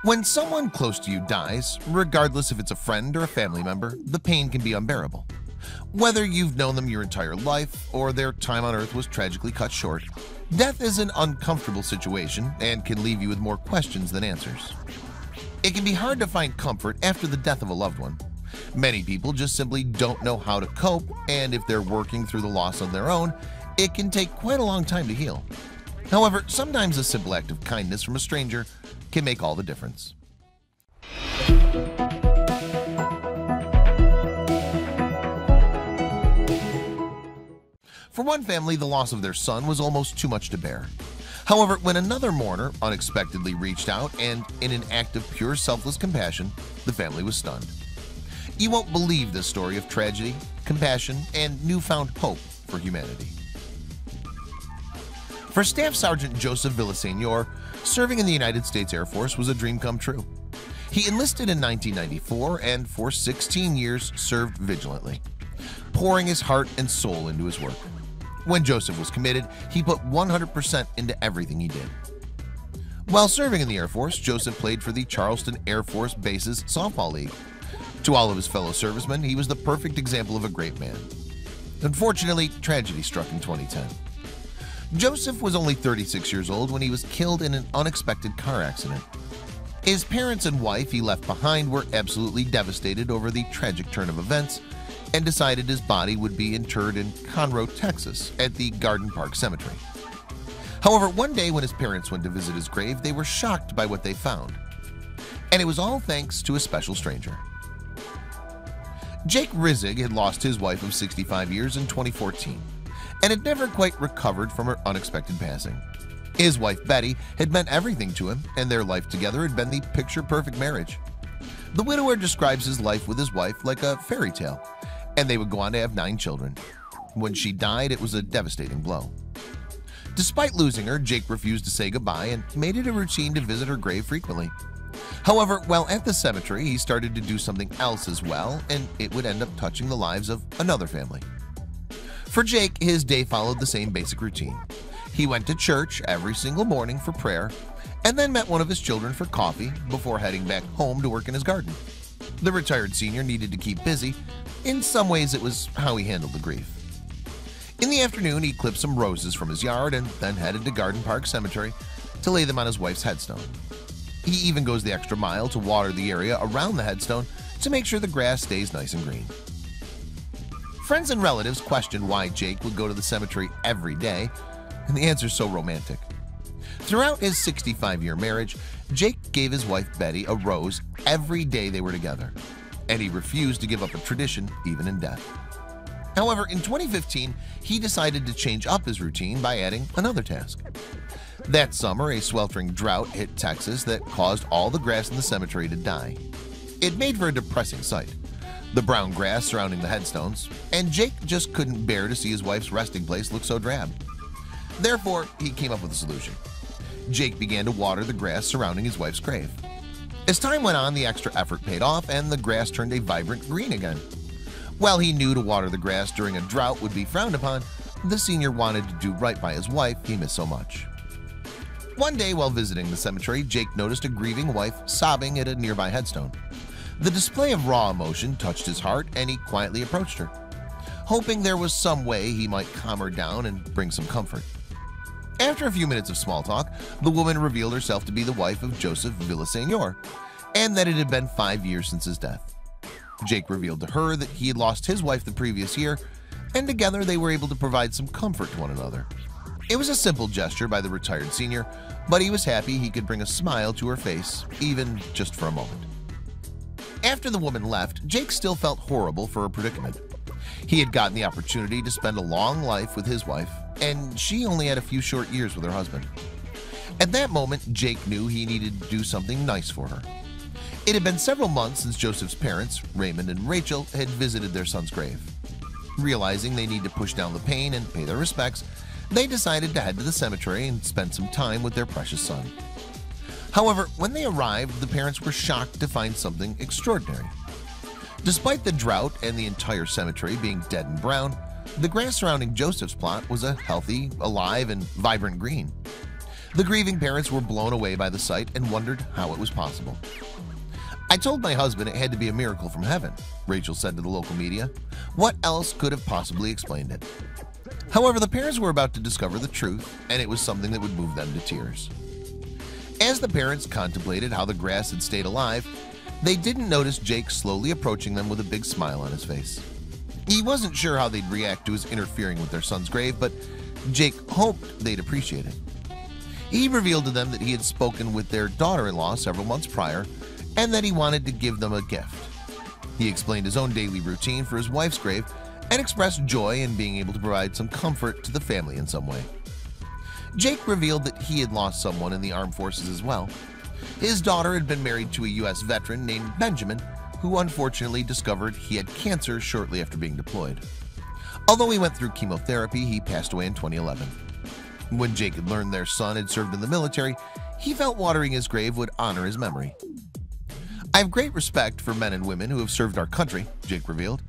When someone close to you dies, regardless if it's a friend or a family member, the pain can be unbearable. Whether you've known them your entire life or their time on earth was tragically cut short, death is an uncomfortable situation and can leave you with more questions than answers. It can be hard to find comfort after the death of a loved one. Many people just simply don't know how to cope, and if they're working through the loss on their own, it can take quite a long time to heal. However, sometimes a simple act of kindness from a stranger can make all the difference. For one family, the loss of their son was almost too much to bear. However, when another mourner unexpectedly reached out and, in an act of pure selfless compassion, the family was stunned. You won't believe this story of tragedy, compassion, and newfound hope for humanity. For Staff Sergeant Joseph Villaseñor, serving in the United States Air Force was a dream come true. He enlisted in 1994 and for 16 years served vigilantly, pouring his heart and soul into his work. When Joseph was committed, he put 100% into everything he did. While serving in the Air Force, Joseph played for the Charleston Air Force Base's softball league. To all of his fellow servicemen, he was the perfect example of a great man. Unfortunately, tragedy struck in 2010. Joseph was only 36 years old when he was killed in an unexpected car accident. His parents and wife he left behind were absolutely devastated over the tragic turn of events and decided his body would be interred in Conroe, Texas at the Garden Park Cemetery. However, one day when his parents went to visit his grave, they were shocked by what they found. And it was all thanks to a special stranger. Jake Rizig had lost his wife of 65 years in 2014 and had never quite recovered from her unexpected passing. His wife Betty had meant everything to him, and their life together had been the picture-perfect marriage. The widower describes his life with his wife like a fairy tale, and they would go on to have 9 children. When she died, it was a devastating blow. Despite losing her, Jake refused to say goodbye and made it a routine to visit her grave frequently. However, while at the cemetery, he started to do something else as well, and it would end up touching the lives of another family. For Jake, his day followed the same basic routine. He went to church every single morning for prayer and then met one of his children for coffee before heading back home to work in his garden. The retired senior needed to keep busy. In some ways, it was how he handled the grief. In the afternoon, he clipped some roses from his yard and then headed to Garden Park Cemetery to lay them on his wife's headstone. He even goes the extra mile to water the area around the headstone to make sure the grass stays nice and green. Friends and relatives questioned why Jake would go to the cemetery every day, and the answer's so romantic. Throughout his 65-year marriage, Jake gave his wife Betty a rose every day they were together, and he refused to give up a tradition even in death. However, in 2015, he decided to change up his routine by adding another task. That summer, a sweltering drought hit Texas that caused all the grass in the cemetery to die. It made for a depressing sight, the brown grass surrounding the headstones, and Jake just couldn't bear to see his wife's resting place look so drab. Therefore, he came up with a solution. Jake began to water the grass surrounding his wife's grave. As time went on, the extra effort paid off and the grass turned a vibrant green again. While he knew to water the grass during a drought would be frowned upon, the senior wanted to do right by his wife he missed so much. One day while visiting the cemetery, Jake noticed a grieving wife sobbing at a nearby headstone. The display of raw emotion touched his heart and he quietly approached her, hoping there was some way he might calm her down and bring some comfort. After a few minutes of small talk, the woman revealed herself to be the wife of Joseph Villaseñor, and that it had been 5 years since his death. Jake revealed to her that he had lost his wife the previous year, and together they were able to provide some comfort to one another. It was a simple gesture by the retired senior, but he was happy he could bring a smile to her face, even just for a moment. After the woman left, Jake still felt horrible for her predicament. He had gotten the opportunity to spend a long life with his wife, and she only had a few short years with her husband. At that moment, Jake knew he needed to do something nice for her. It had been several months since Joseph's parents, Raymond and Rachel, had visited their son's grave. Realizing they need to push down the pain and pay their respects, they decided to head to the cemetery and spend some time with their precious son. However, when they arrived, the parents were shocked to find something extraordinary. Despite the drought and the entire cemetery being dead and brown, the grass surrounding Joseph's plot was a healthy, alive, and vibrant green. The grieving parents were blown away by the sight and wondered how it was possible. "I told my husband it had to be a miracle from heaven," Rachel said to the local media. "What else could have possibly explained it?" However, the parents were about to discover the truth, and it was something that would move them to tears. As the parents contemplated how the grass had stayed alive, they didn't notice Jake slowly approaching them with a big smile on his face. He wasn't sure how they'd react to his interfering with their son's grave, but Jake hoped they'd appreciate it. He revealed to them that he had spoken with their daughter-in-law several months prior and that he wanted to give them a gift. He explained his own daily routine for his wife's grave and expressed joy in being able to provide some comfort to the family in some way. Jake revealed that he had lost someone in the armed forces as well. His daughter had been married to a U.S. veteran named Benjamin, who unfortunately discovered he had cancer shortly after being deployed. Although he went through chemotherapy, he passed away in 2011. When Jake had learned their son had served in the military, he felt watering his grave would honor his memory. "I have great respect for men and women who have served our country," Jake revealed.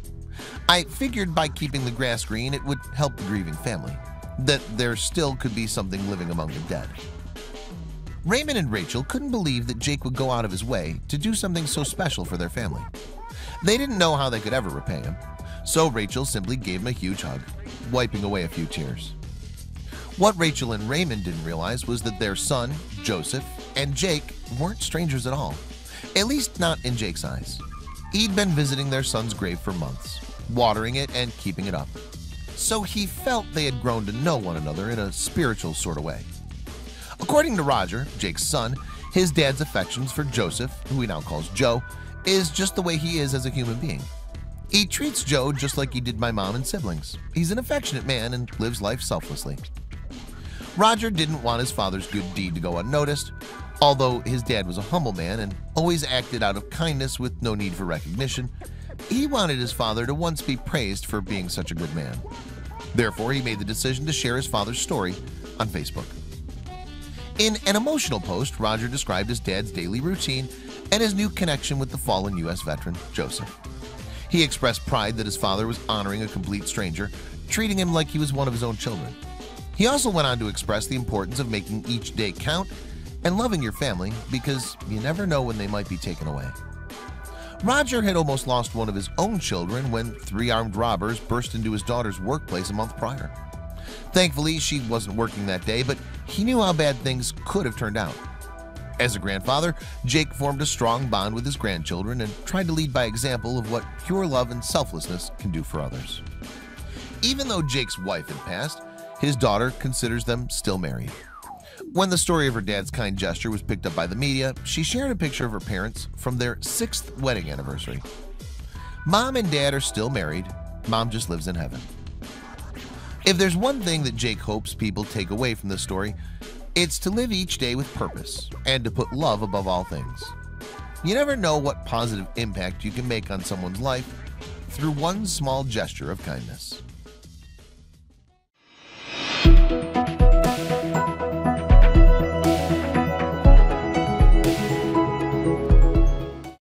"I figured by keeping the grass green it would help the grieving family, that there still could be something living among the dead." Raymond and Rachel couldn't believe that Jake would go out of his way to do something so special for their family. They didn't know how they could ever repay him, so Rachel simply gave him a huge hug, wiping away a few tears. What Rachel and Raymond didn't realize was that their son, Joseph, and Jake weren't strangers at all, at least not in Jake's eyes. He'd been visiting their son's grave for months, watering it and keeping it up. So he felt they had grown to know one another in a spiritual sort of way. According to Roger, Jake's son, his dad's affections for Joseph, who he now calls Joe, is just the way he is as a human being. He treats Joe just like he did my mom and siblings. He's an affectionate man and lives life selflessly. Roger didn't want his father's good deed to go unnoticed. Although his dad was a humble man and always acted out of kindness with no need for recognition, he wanted his father to once be praised for being such a good man. Therefore, he made the decision to share his father's story on Facebook. In an emotional post, Roger described his dad's daily routine and his new connection with the fallen U.S. veteran, Joseph. He expressed pride that his father was honoring a complete stranger, treating him like he was one of his own children. He also went on to express the importance of making each day count and loving your family, because you never know when they might be taken away. Roger had almost lost one of his own children when 3 armed robbers burst into his daughter's workplace a month prior. Thankfully, she wasn't working that day, but he knew how bad things could have turned out. As a grandfather, Jake formed a strong bond with his grandchildren and tried to lead by example of what pure love and selflessness can do for others. Even though Jake's wife had passed, his daughter considers them still married. When the story of her dad's kind gesture was picked up by the media, she shared a picture of her parents from their 6th wedding anniversary. Mom and Dad are still married. Mom just lives in heaven. If there's one thing that Jake hopes people take away from this story, it's to live each day with purpose and to put love above all things. You never know what positive impact you can make on someone's life through one small gesture of kindness.